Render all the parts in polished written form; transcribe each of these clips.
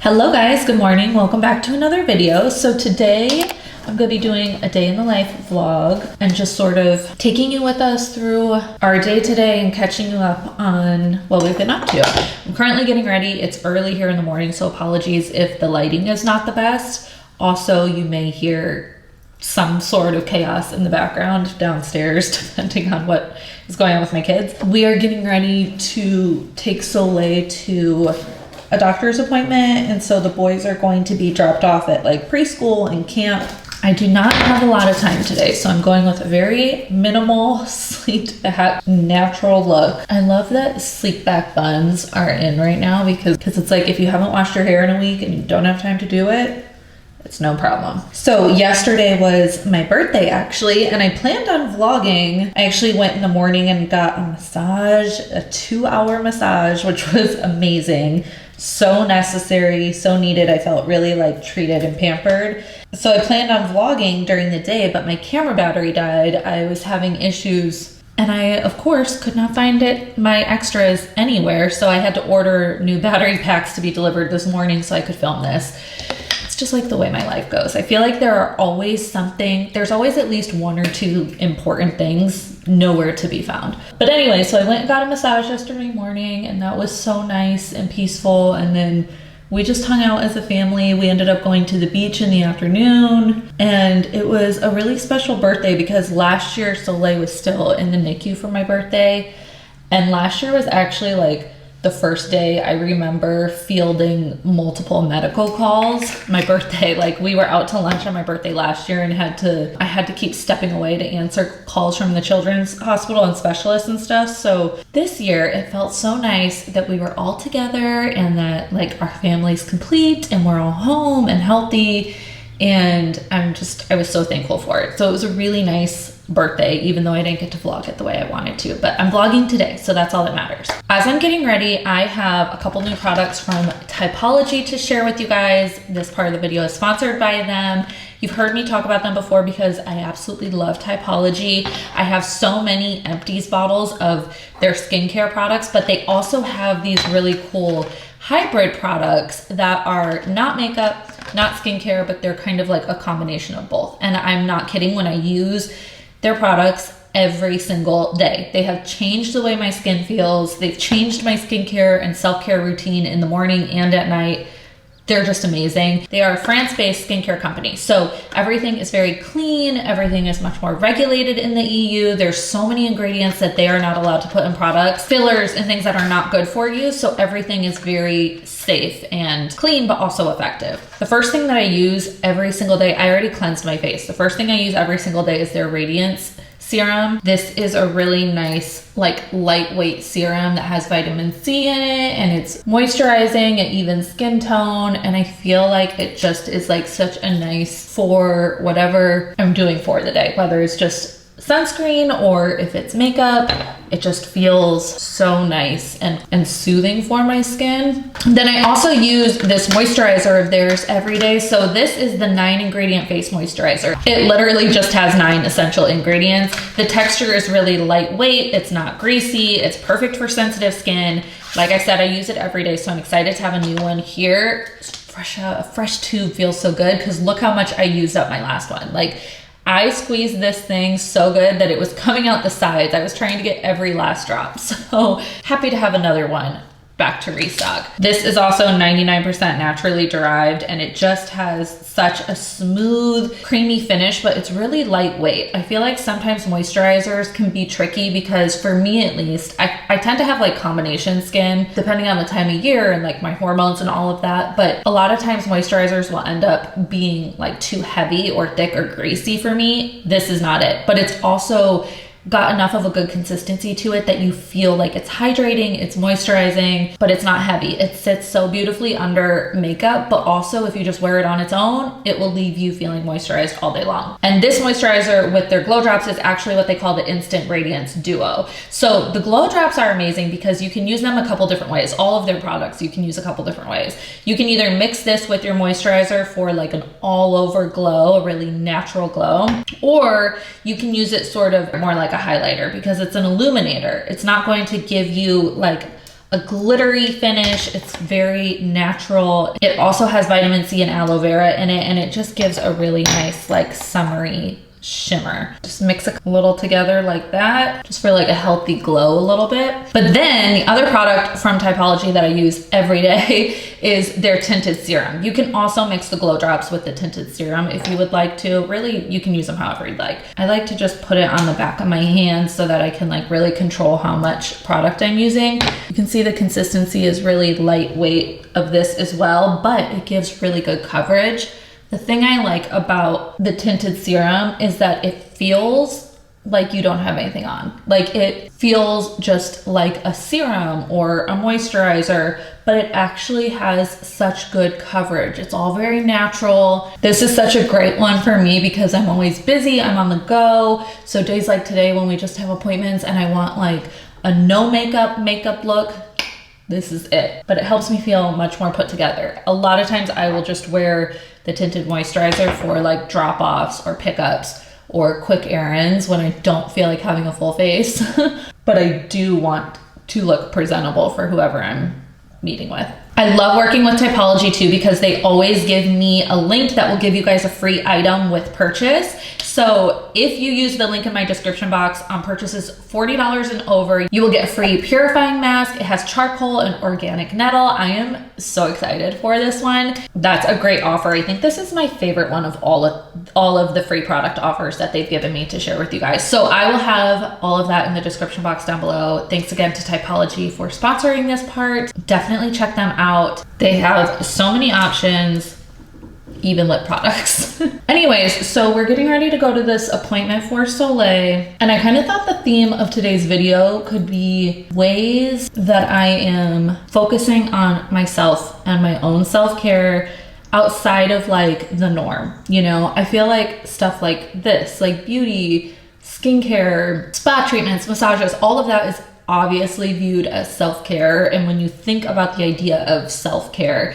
Hello guys, good morning. Welcome back to another video. So today I'm going to be doing a day in the life vlog and just sort of taking you with us through our day today and catching you up on what we've been up to. I'm currently getting ready. It's early here in the morning, so apologies if the lighting is not the best. Also, you may hear some sort of chaos in the background downstairs, depending on what is going on with my kids. We are getting ready to take Soleil to a doctor's appointment, and so the boys are going to be dropped off at like preschool and camp. I do not have a lot of time today, so I'm going with a very minimal, sleek back, natural look. I love that sleek back buns are in right now because it's like if you haven't washed your hair in a week and you don't have time to do it, it's no problem. So yesterday was my birthday actually, and I planned on vlogging. I actually went in the morning and got a massage, a 2-hour massage, which was amazing. So necessary, so needed. I felt really like treated and pampered. So I planned on vlogging during the day, but my camera battery died. I was having issues and I, of course, could not find my extras anywhere. So I had to order new battery packs to be delivered this morning so I could film this. It's just like the way my life goes. I feel like there's always at least one or two important things nowhere to be found. But anyway, so I went and got a massage yesterday morning, and that was so nice and peaceful. And then we just hung out as a family. We ended up going to the beach in the afternoon, and it was a really special birthday because last year Soleil was still in the NICU for my birthday. And last year was actually like the first day I remember fielding multiple medical calls. My birthday, like we were out to lunch on my birthday last year and I had to keep stepping away to answer calls from the children's hospital and specialists and stuff. So this year it felt so nice that we were all together and that like our family's complete and we're all home and healthy. And I was so thankful for it. So it was a really nice birthday, even though I didn't get to vlog it the way I wanted to, but I'm vlogging today, so that's all that matters. As I'm getting ready, I have a couple new products from Typology to share with you guys. This part of the video is sponsored by them. You've heard me talk about them before because I absolutely love Typology. I have so many empties bottles of their skincare products, but they also have these really cool hybrid products that are not makeup, not skincare, but they're kind of like a combination of both. And I'm not kidding when I use their products every single day. They have changed the way my skin feels. They've changed my skincare and self-care routine in the morning and at night. They're just amazing. They are a France-based skincare company. So everything is very clean. Everything is much more regulated in the EU. There's so many ingredients that they are not allowed to put in products, fillers and things that are not good for you. So everything is very safe and clean, but also effective. The first thing that I use every single day, I already cleansed my face. The first thing I use every single day is their Radiance serum. This is a really nice, like lightweight serum that has vitamin C in it, and it's moisturizing, an even skin tone, and I feel like it just is like such a nice for whatever I'm doing for the day, whether it's just sunscreen or if it's makeup. It just feels so nice and soothing for my skin. Then I also use this moisturizer of theirs every day. So this is the 9-ingredient face moisturizer. It literally just has 9 essential ingredients. The texture is really lightweight. It's not greasy. It's perfect for sensitive skin. Like I said, I use it every day, so I'm excited to have a new one here. A fresh tube feels so good because look how much I used up my last one. Like, I squeezed this thing so good that it was coming out the sides. I was trying to get every last drop. So happy to have another one back to restock. This is also 99% naturally derived, and it just has such a smooth, creamy finish, but it's really lightweight. I feel like sometimes moisturizers can be tricky because for me at least, I tend to have like combination skin depending on the time of year and like my hormones and all of that. But a lot of times moisturizers will end up being like too heavy or thick or greasy for me. This is not it, but it's also got enough of a good consistency to it that you feel like it's hydrating, it's moisturizing, but it's not heavy. It sits so beautifully under makeup, but also if you just wear it on its own, it will leave you feeling moisturized all day long. And this moisturizer with their glow drops is actually what they call the Instant Radiance Duo. So the glow drops are amazing because you can use them a couple different ways. All of their products you can use a couple different ways. You can either mix this with your moisturizer for like an all over glow, a really natural glow, or you can use it sort of more like a highlighter because it's an illuminator. It's not going to give you like a glittery finish. It's very natural. It also has vitamin C and aloe vera in it, and it just gives a really nice like summery shimmer. Just mix a little together like that, just for like a healthy glow a little bit. But then the other product from Typology that I use every day is their tinted serum. You can also mix the glow drops with the tinted serum if you would like to. Really, you can use them however you'd like. I like to just put it on the back of my hand so that I can like really control how much product I'm using. You can see the consistency is really lightweight of this as well, but it gives really good coverage. The thing I like about the tinted serum is that it feels like you don't have anything on. Like it feels just like a serum or a moisturizer, but it actually has such good coverage. It's all very natural. This is such a great one for me because I'm always busy, I'm on the go. So days like today when we just have appointments and I want like a no makeup look, this is it. But it helps me feel much more put together. A lot of times I will just wear the tinted moisturizer for like drop-offs or pickups or quick errands when I don't feel like having a full face. But I do want to look presentable for whoever I'm meeting with. I love working with Typology too because they always give me a link that will give you guys a free item with purchase. So if you use the link in my description box on purchases $40 and over, you will get a free purifying mask. It has charcoal and organic nettle. I am so excited for this one. That's a great offer. I think this is my favorite one of all of the free product offers that they've given me to share with you guys. So I will have all of that in the description box down below. Thanks again to Typology for sponsoring this part. Definitely check them out. They have so many options, even lip products. Anyways, so we're getting ready to go to this appointment for Soleil, and I kind of thought the theme of today's video could be ways that I am focusing on myself and my own self-care outside of like the norm. You know, I feel like stuff like this, like beauty, skincare, spa treatments, massages, all of that is obviously viewed as self-care. And when you think about the idea of self-care,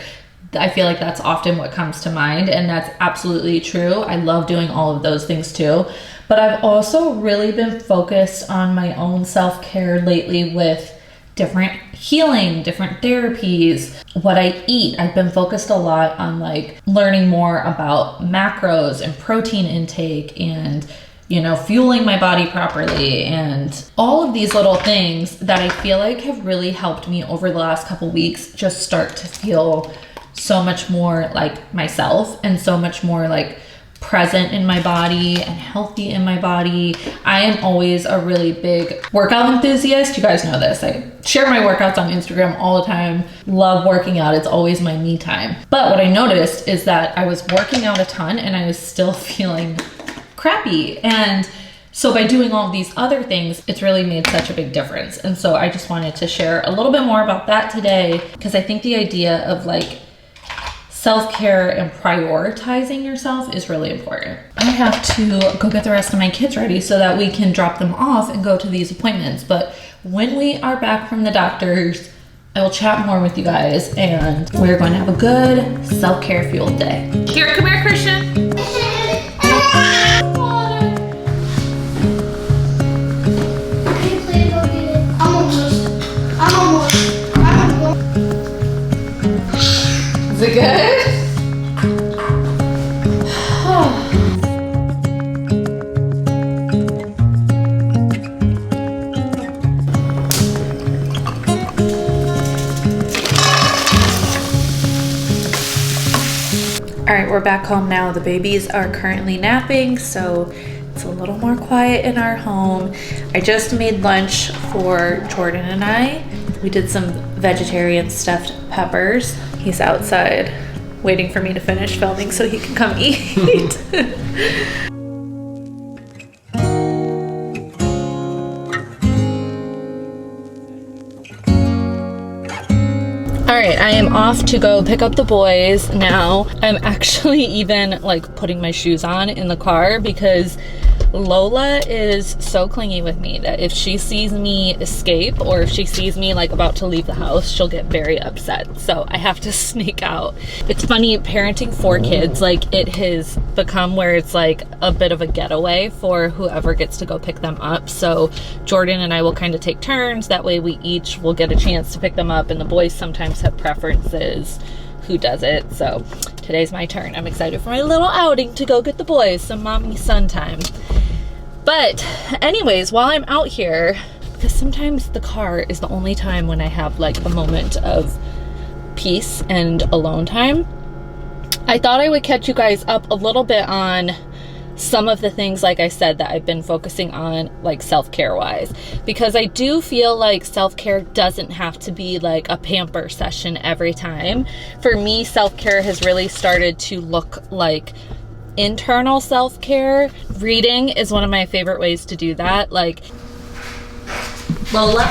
I feel like that's often what comes to mind, and that's absolutely true. I love doing all of those things too. But I've also really been focused on my own self-care lately with different healing, different therapies, what I eat. I've been focused a lot on like learning more about macros and protein intake and, you know, fueling my body properly and all of these little things that I feel like have really helped me over the last couple weeks just start to feel so much more like myself and so much more like present in my body and healthy in my body. I am always a really big workout enthusiast. You guys know this. I share my workouts on Instagram all the time. Love working out. It's always my me time. But what I noticed is that I was working out a ton and I was still feeling crappy. And so by doing all of these other things, it's really made such a big difference. And so I just wanted to share a little bit more about that today because I think the idea of like self-care and prioritizing yourself is really important. I have to go get the rest of my kids ready so that we can drop them off and go to these appointments. But when we are back from the doctors, I will chat more with you guys and we're going to have a good self-care fueled day. Here, come here, Christian. Is it good? All right, we're back home now. The babies are currently napping, so it's a little more quiet in our home. I just made lunch for Jordan and I. We did some vegetarian stuffed peppers. He's outside waiting for me to finish filming so he can come eat. All right, I am off to go pick up the boys now. I'm actually even like putting my shoes on in the car because Lola is so clingy with me that if she sees me escape or if she sees me like about to leave the house, she'll get very upset. So I have to sneak out. It's funny, parenting 4 kids, like it has become where it's like a bit of a getaway for whoever gets to go pick them up. So Jordan and I will kind of take turns. That way we each will get a chance to pick them up, and the boys sometimes have preferences who does it. So today's my turn. I'm excited for my little outing to go get the boys, some mommy son time. But anyways, while I'm out here, because sometimes the car is the only time when I have like a moment of peace and alone time, I thought I would catch you guys up a little bit on some of the things, like I said, that I've been focusing on, like self-care wise, because I do feel like self-care doesn't have to be like a pamper session every time. For me, self-care has really started to look like internal self-care. Reading is one of my favorite ways to do that. Like Lola.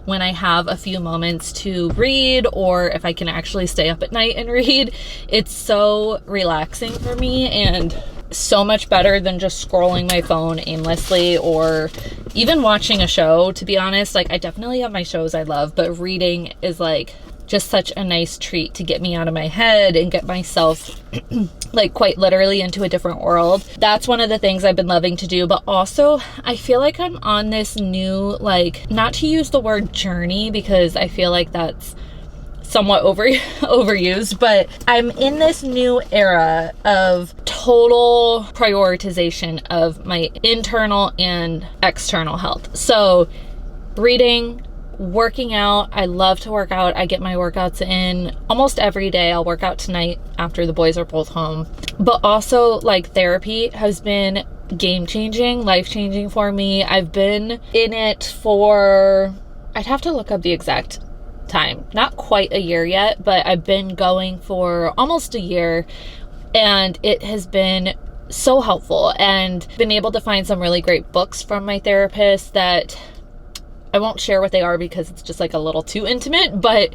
When I have a few moments to read, or if I can actually stay up at night and read, it's so relaxing for me and so much better than just scrolling my phone aimlessly or even watching a show, to be honest. Like I definitely have my shows I love, but reading is like just such a nice treat to get me out of my head and get myself like quite literally into a different world. That's one of the things I've been loving to do. But also I feel like I'm on this new, like, not to use the word journey because I feel like that's somewhat overused, but I'm in this new era of total prioritization of my internal and external health. So reading, working out. I love to work out. I get my workouts in almost every day. I'll work out tonight after the boys are both home. But also like therapy has been game-changing, life-changing for me. I've been in it for, I'd have to look up the exact time. Not quite a year yet, but I've been going for almost a year, and it has been so helpful, and been able to find some really great books from my therapist that I won't share what they are because it's just like a little too intimate, but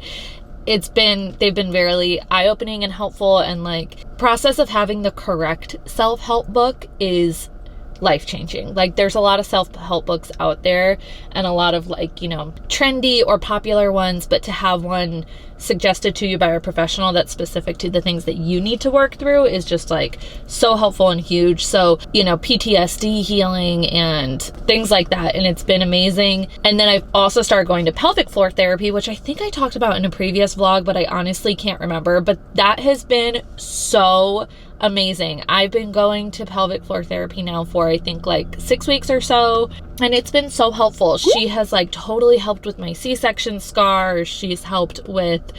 they've been very eye-opening and helpful. And like process of having the correct self-help book is life-changing. Like there's a lot of self-help books out there and a lot of like, you know, trendy or popular ones, but to have one suggested to you by a professional that's specific to the things that you need to work through is just like so helpful and huge. So, you know, PTSD healing and things like that. And it's been amazing. And then I've also started going to pelvic floor therapy, which I think I talked about in a previous vlog, but I honestly can't remember. But that has been so amazing. I've been going to pelvic floor therapy now for I think like 6 weeks or so, and it's been so helpful. She has like totally helped with my C-section scars. She's helped with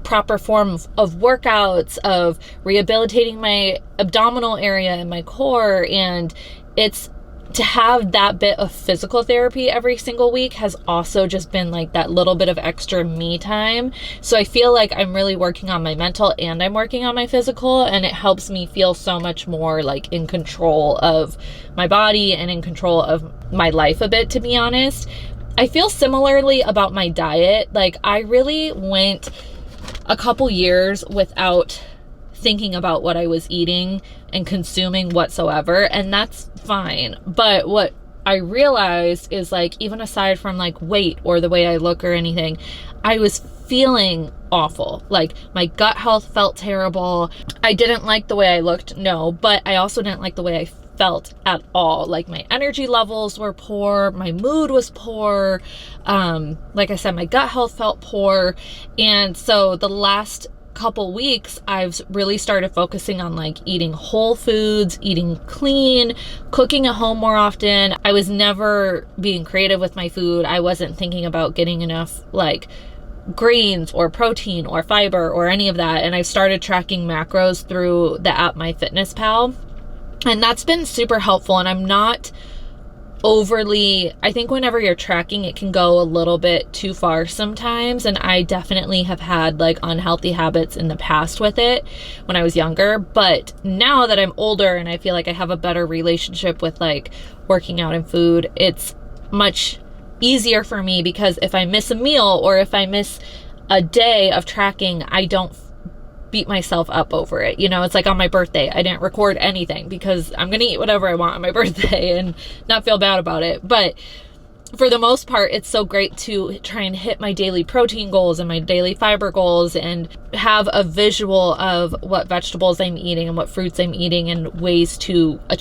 proper form of workouts, of rehabilitating my abdominal area and my core, and it's to have that bit of physical therapy every single week has also just been like that little bit of extra me time. So I feel like I'm really working on my mental and I'm working on my physical, and it helps me feel so much more like in control of my body and in control of my life a bit, to be honest. I feel similarly about my diet. Like I really went a couple years without thinking about what I was eating and consuming whatsoever, and that's fine. But what I realized is like, even aside from like weight or the way I look or anything, I was feeling awful. Like my gut health felt terrible. I didn't like the way I looked, no, but I also didn't like the way I felt at all. Like my energy levels were poor, my mood was poor, like I said, my gut health felt poor. And so the last couple weeks I've really started focusing on like eating whole foods, eating clean, cooking at home more often. I was never being creative with my food. I wasn't thinking about getting enough like greens or protein or fiber or any of that, and I started tracking macros through the app MyFitnessPal, and that's been super helpful. And I'm not overly, I think whenever you're tracking, it can go a little bit too far sometimes, and I definitely have had like unhealthy habits in the past with it when I was younger. But now that I'm older and I feel like I have a better relationship with like working out and food, it's much easier for me, because if I miss a meal or if I miss a day of tracking, I don't beat myself up over it. You know, it's like on my birthday, I didn't record anything because I'm going to eat whatever I want on my birthday and not feel bad about it. But for the most part, it's so great to try and hit my daily protein goals and my daily fiber goals and have a visual of what vegetables I'm eating and what fruits I'm eating and ways to achieve